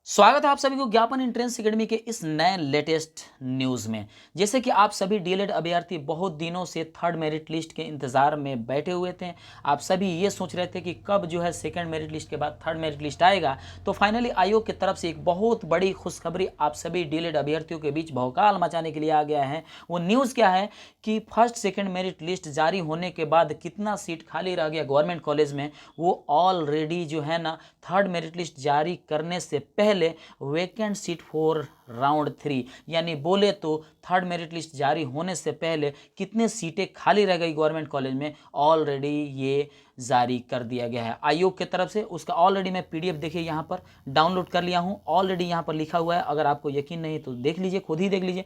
स्वागत है आप सभी को ज्ञापन एंट्रेंस एकेडमी के इस नए लेटेस्ट न्यूज़ में। जैसे कि आप सभी डीएलएड अभ्यर्थी बहुत दिनों से थर्ड मेरिट लिस्ट के इंतज़ार में बैठे हुए थे। आप सभी ये सोच रहे थे कि कब जो है सेकंड मेरिट लिस्ट के बाद थर्ड मेरिट लिस्ट आएगा। तो फाइनली आयोग की तरफ से एक बहुत बड़ी खुशखबरी आप सभी डीएलएड अभ्यर्थियों के बीच भौकाल मचाने के लिए आ गया है। वो न्यूज़ क्या है कि फर्स्ट सेकेंड मेरिट लिस्ट जारी होने के बाद कितना सीट खाली रह गया गवर्नमेंट कॉलेज में, वो ऑलरेडी जो है ना थर्ड मेरिट लिस्ट जारी करने से पहले वेकेंट सीट फॉर राउंड 3 यानी बोले तो थर्ड मेरिट लिस्ट जारी होने से पहले कितने सीटें खाली रह गई गवर्नमेंट कॉलेज में ऑलरेडी ये जारी कर दिया गया है आयोग की तरफ से। उसका ऑलरेडी मैं पीडीएफ देखिए यहाँ पर डाउनलोड कर लिया हूँ। ऑलरेडी यहाँ पर लिखा हुआ है, अगर आपको यकीन नहीं तो देख लीजिए, खुद ही देख लीजिए।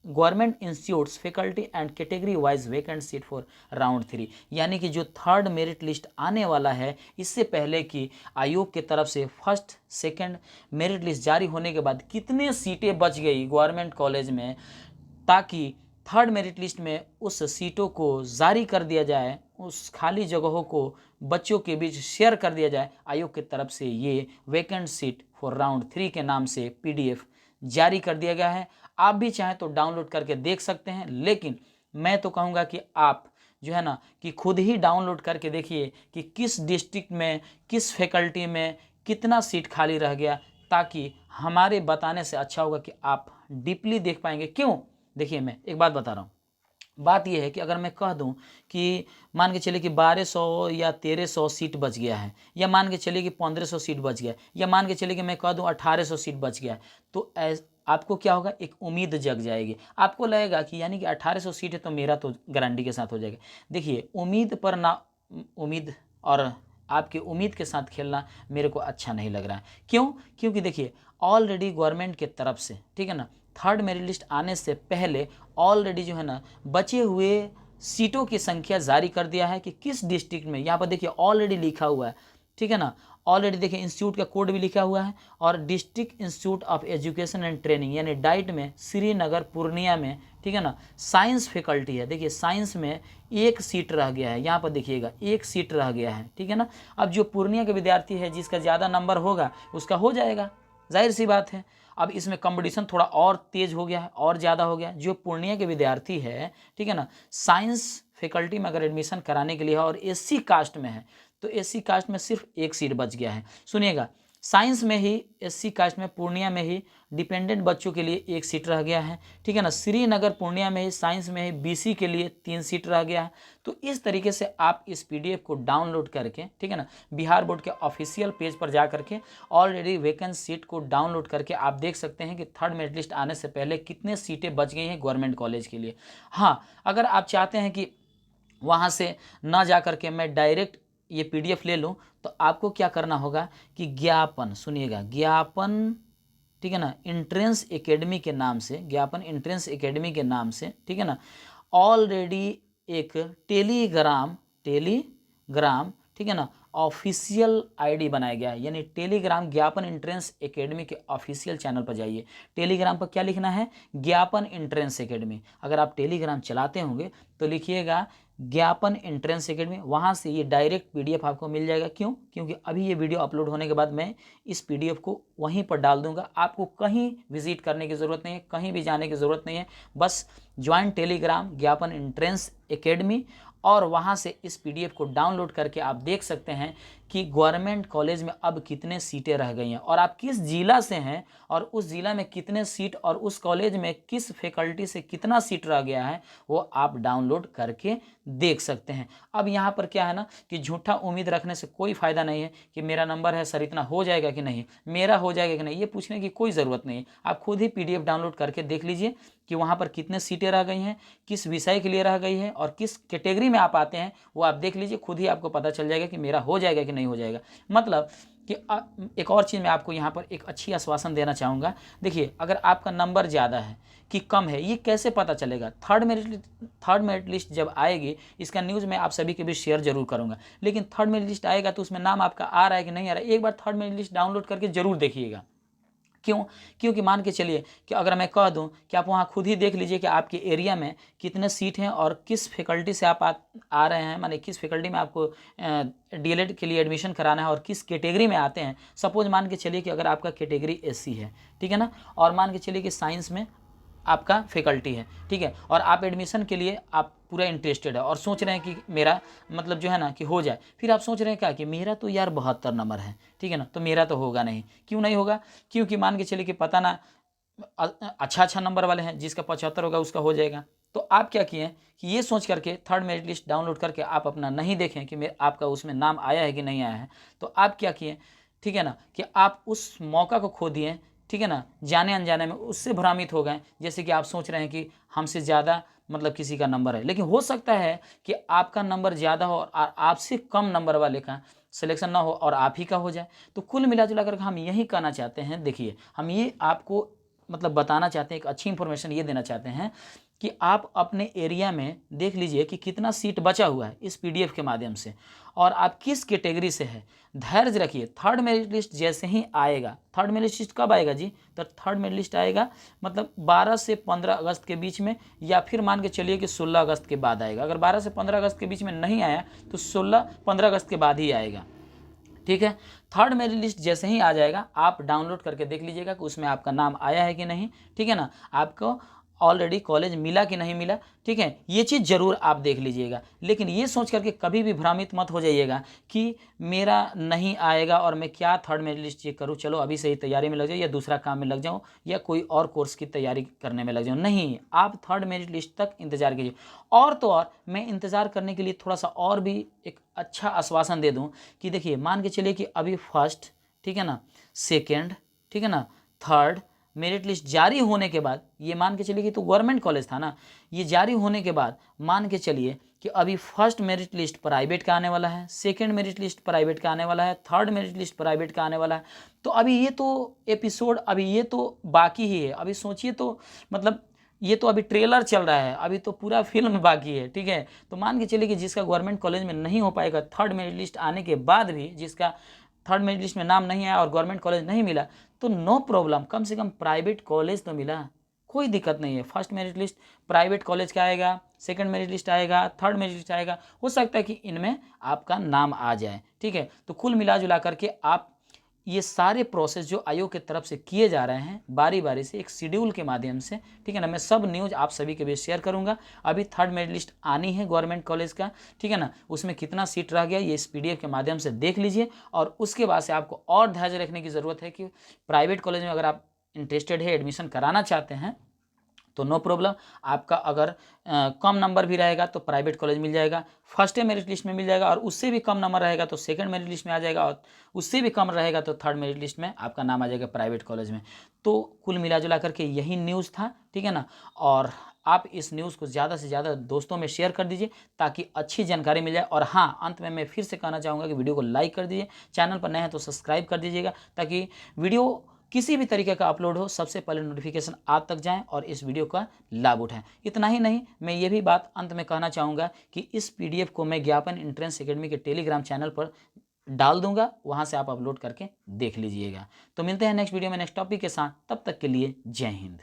Government institutes faculty and category wise vacant seat for round 3 यानी कि जो थर्ड मेरिट लिस्ट आने वाला है इससे पहले कि आयोग की तरफ से फर्स्ट सेकंड मेरिट लिस्ट जारी होने के बाद कितने सीटें बच गई गवर्नमेंट कॉलेज में, ताकि थर्ड मेरिट लिस्ट में उस सीटों को जारी कर दिया जाए, उस खाली जगहों को बच्चों के बीच शेयर कर दिया जाए। आयोग की तरफ से ये वैकेंट सीट फॉर राउंड 3 के नाम से पीडीएफ जारी कर दिया गया है। आप भी चाहें तो डाउनलोड करके देख सकते हैं, लेकिन मैं तो कहूँगा कि आप जो है ना कि खुद ही डाउनलोड करके देखिए कि किस डिस्ट्रिक्ट में किस फैकल्टी में कितना सीट खाली रह गया, ताकि हमारे बताने से अच्छा होगा कि आप डीपली देख पाएंगे। क्यों? देखिए, मैं एक बात बता रहा हूँ। बात यह है कि अगर मैं कह दूं कि मान के चलिए कि 1200 या 1300 सीट बच गया है, या मान के चलिए कि 1500 सीट बच गया, या मान के चलिए कि मैं कह दूं 1800 सीट बच गया, तो आपको क्या होगा, एक उम्मीद जग जाएगी। आपको लगेगा कि यानी कि 1800 सीट है तो मेरा तो गारंटी के साथ हो जाएगा। देखिए, उम्मीद पर ना उम्मीद और आपकी उम्मीद के साथ खेलना मेरे को अच्छा नहीं लग रहा है। क्यों? क्योंकि देखिए, ऑलरेडी गवर्नमेंट के तरफ से, ठीक है ना, थर्ड मेरिट लिस्ट आने से पहले ऑलरेडी जो है ना बचे हुए सीटों की संख्या जारी कर दिया है कि किस डिस्ट्रिक्ट में। यहाँ पर देखिए ऑलरेडी लिखा हुआ है, ठीक है ना, ऑलरेडी देखिए इंस्टीट्यूट का कोड भी लिखा हुआ है, और district institute of education and training यानी डाइट में श्रीनगर पूर्णिया में, ठीक है ना, साइंस फैकल्टी है। देखिए साइंस में एक सीट रह गया है, यहाँ पर देखिएगा एक सीट रह गया है, ठीक है ना। अब जो पूर्णिया के विद्यार्थी है जिसका ज़्यादा नंबर होगा उसका हो जाएगा, जाहिर सी बात है। अब इसमें कंपटीशन थोड़ा और तेज हो गया है और ज़्यादा हो गया। जो पूर्णिया के विद्यार्थी है, ठीक है ना, साइंस फैकल्टी में अगर एडमिशन कराने के लिए है और एससी कास्ट में है, तो एससी कास्ट में सिर्फ एक सीट बच गया है। सुनिएगा, साइंस में ही एससी कास्ट में पूर्णिया में ही डिपेंडेंट बच्चों के लिए एक सीट रह गया है, ठीक है ना। श्रीनगर पूर्णिया में ही साइंस में ही बीसी के लिए 3 सीट रह गया है। तो इस तरीके से आप इस पीडीएफ को डाउनलोड करके, ठीक है ना, बिहार बोर्ड के ऑफिशियल पेज पर जा करके ऑलरेडी वैकेंट सीट को डाउनलोड करके आप देख सकते हैं कि थर्ड मेरिट लिस्ट आने से पहले कितने सीटें बच गई हैं गवर्नमेंट कॉलेज के लिए। हाँ, अगर आप चाहते हैं कि वहाँ से ना जा करके मैं डायरेक्ट ये पीडीएफ ले लूँ, तो आपको क्या करना होगा कि ज्ञापन, सुनिएगा, ज्ञापन, ठीक है ना, एंट्रेंस एकेडमी के नाम से, ज्ञापन एंट्रेंस एकेडमी के नाम से, ठीक है ना, ऑलरेडी एक टेलीग्राम, ठीक है ना, ऑफिशियल आईडी बनाया गया है। यानी टेलीग्राम ज्ञापन एंट्रेंस एकेडमी के ऑफिशियल चैनल पर जाइए। टेलीग्राम पर क्या लिखना है? ज्ञापन एंट्रेंस एकेडमी। अगर आप टेलीग्राम चलाते होंगे तो लिखिएगा ज्ञापन एंट्रेंस एकेडमी, वहाँ से ये डायरेक्ट पीडीएफ आपको मिल जाएगा। क्यों? क्योंकि अभी ये वीडियो अपलोड होने के बाद मैं इस पीडीएफ को वहीं पर डाल दूंगा। आपको कहीं विजिट करने की ज़रूरत नहीं है, कहीं भी जाने की ज़रूरत नहीं है। बस ज्वाइन टेलीग्राम ज्ञापन एंट्रेंस एकेडमी, और वहाँ से इस पीडीएफ को डाउनलोड करके आप देख सकते हैं कि गवर्नमेंट कॉलेज में अब कितने सीटें रह गई हैं, और आप किस ज़िला से हैं और उस ज़िला में कितने सीट, और उस कॉलेज में किस फैकल्टी से कितना सीट रह गया है, वो आप डाउनलोड करके देख सकते हैं। अब यहाँ पर क्या है ना कि झूठा उम्मीद रखने से कोई फ़ायदा नहीं है कि मेरा नंबर है सर, इतना हो जाएगा कि नहीं, मेरा हो जाएगा कि नहीं, ये पूछने की कोई ज़रूरत नहीं है। आप खुद ही पीडीएफ डाउनलोड करके देख लीजिए कि वहाँ पर कितने सीटें रह गई हैं, किस विषय के लिए रह गई है, और किस कैटेगरी में आप आते हैं, वो आप देख लीजिए। खुद ही आपको पता चल जाएगा कि मेरा हो जाएगा कि नहीं हो जाएगा। मतलब कि एक और चीज़ मैं आपको यहाँ पर एक अच्छी आश्वासन देना चाहूँगा। देखिए, अगर आपका नंबर ज़्यादा है कि कम है, ये कैसे पता चलेगा? थर्ड मेरिट लिस्ट जब आएगी, इसका न्यूज़ मैं आप सभी के बीच शेयर जरूर करूँगा। लेकिन थर्ड मेरिट लिस्ट आएगा तो उसमें नाम आपका आ रहा है कि नहीं आ रहा है, एक बार थर्ड मेरिट लिस्ट डाउनलोड करके जरूर देखिएगा। क्यों? क्योंकि मान के चलिए कि अगर मैं कह दूं कि आप वहां खुद ही देख लीजिए कि आपके एरिया में कितने सीट हैं और किस फैकल्टी से आप आ रहे हैं, माने किस फैकल्टी में आपको डीएलएड के लिए एडमिशन कराना है और किस कैटेगरी में आते हैं। सपोज मान के चलिए कि अगर आपका कैटेगरी एससी है, ठीक है ना, और मान के चलिए कि साइंस में आपका फैकल्टी है, ठीक है, और आप एडमिशन के लिए आप पूरा इंटरेस्टेड है और सोच रहे हैं कि मेरा मतलब जो है ना कि हो जाए। फिर आप सोच रहे हैं क्या कि मेरा तो यार 72 नंबर है, ठीक है ना, तो मेरा तो होगा नहीं। क्यों नहीं होगा? क्योंकि मान के चलिए कि पता ना अच्छा नंबर वाले हैं, जिसका 75 होगा उसका हो जाएगा। तो आप क्या किए कि ये सोच करके थर्ड मेरिट लिस्ट डाउनलोड करके आप अपना नहीं देखें कि आपका उसमें नाम आया है कि नहीं आया है। तो आप क्या किए, ठीक है ना, कि आप उस मौका को खो दिए, ठीक है ना, जाने अनजाने में उससे भ्रमित हो गए। जैसे कि आप सोच रहे हैं कि हमसे ज़्यादा मतलब किसी का नंबर है, लेकिन हो सकता है कि आपका नंबर ज़्यादा हो और आपसे कम नंबर वाले का सिलेक्शन ना हो और आप ही का हो जाए। तो कुल मिला जुला कर हम यही कहना चाहते हैं, देखिए हम ये आपको मतलब बताना चाहते हैं, एक अच्छी इंफॉर्मेशन ये देना चाहते हैं कि आप अपने एरिया में देख लीजिए कि कितना सीट बचा हुआ है इस पीडीएफ के माध्यम से, और आप किस कैटेगरी से है। धैर्य रखिए, थर्ड मेरिट लिस्ट जैसे ही आएगा, थर्ड मेरिट लिस्ट कब आएगा जी? तो थर्ड मेरिट लिस्ट आएगा मतलब 12 से 15 अगस्त के बीच में, या फिर मान के चलिए कि 16 अगस्त के बाद आएगा। अगर 12 से 15 अगस्त के बीच में नहीं आया तो 16-15 अगस्त के बाद ही आएगा, ठीक है। थर्ड मेरिट लिस्ट जैसे ही आ जाएगा आप डाउनलोड करके देख लीजिएगा कि उसमें आपका नाम आया है कि नहीं, ठीक है ना, आपको ऑलरेडी कॉलेज मिला कि नहीं मिला, ठीक है, ये चीज़ ज़रूर आप देख लीजिएगा। लेकिन ये सोच करके कभी भी भ्रमित मत हो जाइएगा कि मेरा नहीं आएगा और मैं क्या थर्ड मेरिट लिस्ट चेक करूँ, चलो अभी से ही तैयारी में लग जाऊँ या दूसरा काम में लग जाऊँ या कोई और कोर्स की तैयारी करने में लग जाऊँ। नहीं, आप थर्ड मेरिट लिस्ट तक इंतज़ार कीजिए। और तो और मैं इंतज़ार करने के लिए थोड़ा सा और भी एक अच्छा आश्वासन दे दूँ कि देखिए मान के चलिए कि अभी फर्स्ट, ठीक है ना, सेकेंड, ठीक है ना, थर्ड मेरिट लिस्ट जारी होने के बाद, ये मान के चलिए कि तो गवर्नमेंट कॉलेज था ना, ये जारी होने के बाद मान के चलिए कि अभी फर्स्ट मेरिट लिस्ट प्राइवेट का आने वाला है, सेकंड मेरिट लिस्ट प्राइवेट का आने वाला है, थर्ड मेरिट लिस्ट प्राइवेट का आने वाला है। तो अभी ये तो एपिसोड, अभी ये तो बाकी ही है। अभी सोचिए तो मतलब ये तो अभी ट्रेलर चल रहा है, अभी तो पूरा फिल्म बाकी है, ठीक है। तो मान के चलिए कि जिसका गवर्नमेंट कॉलेज में नहीं हो पाएगा, थर्ड मेरिट लिस्ट आने के बाद भी जिसका थर्ड मेरिट लिस्ट में नाम नहीं आया और गवर्नमेंट कॉलेज नहीं मिला, तो नो प्रॉब्लम, कम से कम प्राइवेट कॉलेज तो मिला, कोई दिक्कत नहीं है। First merit list private college का आएगा, सेकंड मेरिट लिस्ट आएगा, थर्ड मेरिट लिस्ट आएगा, हो सकता है कि इनमें आपका नाम आ जाए, ठीक है। तो कुल मिला जुला करके आप ये सारे प्रोसेस जो आयोग की तरफ से किए जा रहे हैं बारी बारी से एक शेड्यूल के माध्यम से, ठीक है ना, मैं सब न्यूज़ आप सभी के बीच शेयर करूंगा। अभी थर्ड मेरिट लिस्ट आनी है गवर्नमेंट कॉलेज का, ठीक है ना, उसमें कितना सीट रह गया ये इस पीडीएफ के माध्यम से देख लीजिए। और उसके बाद से आपको और धैर्य रखने की ज़रूरत है कि प्राइवेट कॉलेज में अगर आप इंटरेस्टेड है, एडमिशन कराना चाहते हैं, तो नो प्रॉब्लम। आपका अगर कम नंबर भी रहेगा तो प्राइवेट कॉलेज मिल जाएगा, फर्स्ट मेरिट लिस्ट में मिल जाएगा, और उससे भी कम नंबर रहेगा तो सेकंड मेरिट लिस्ट में आ जाएगा, और उससे भी कम रहेगा तो थर्ड मेरिट लिस्ट में आपका नाम आ जाएगा प्राइवेट कॉलेज में। तो कुल मिला जुला करके यही न्यूज़ था, ठीक है ना। और आप इस न्यूज़ को ज़्यादा से ज़्यादा दोस्तों में शेयर कर दीजिए ताकि अच्छी जानकारी मिल जाए। और हाँ, अंत में मैं फिर से कहना चाहूँगा कि वीडियो को लाइक कर दीजिए, चैनल पर नए हैं तो सब्सक्राइब कर दीजिएगा ताकि वीडियो किसी भी तरीके का अपलोड हो सबसे पहले नोटिफिकेशन आप तक जाएं और इस वीडियो का लाभ उठाएं। इतना ही नहीं, मैं ये भी बात अंत में कहना चाहूँगा कि इस पीडीएफ को मैं ज्ञापन एंट्रेंस एकेडमी के टेलीग्राम चैनल पर डाल दूंगा, वहाँ से आप अपलोड करके देख लीजिएगा। तो मिलते हैं नेक्स्ट वीडियो में नेक्स्ट टॉपिक के साथ, तब तक के लिए जय हिंद।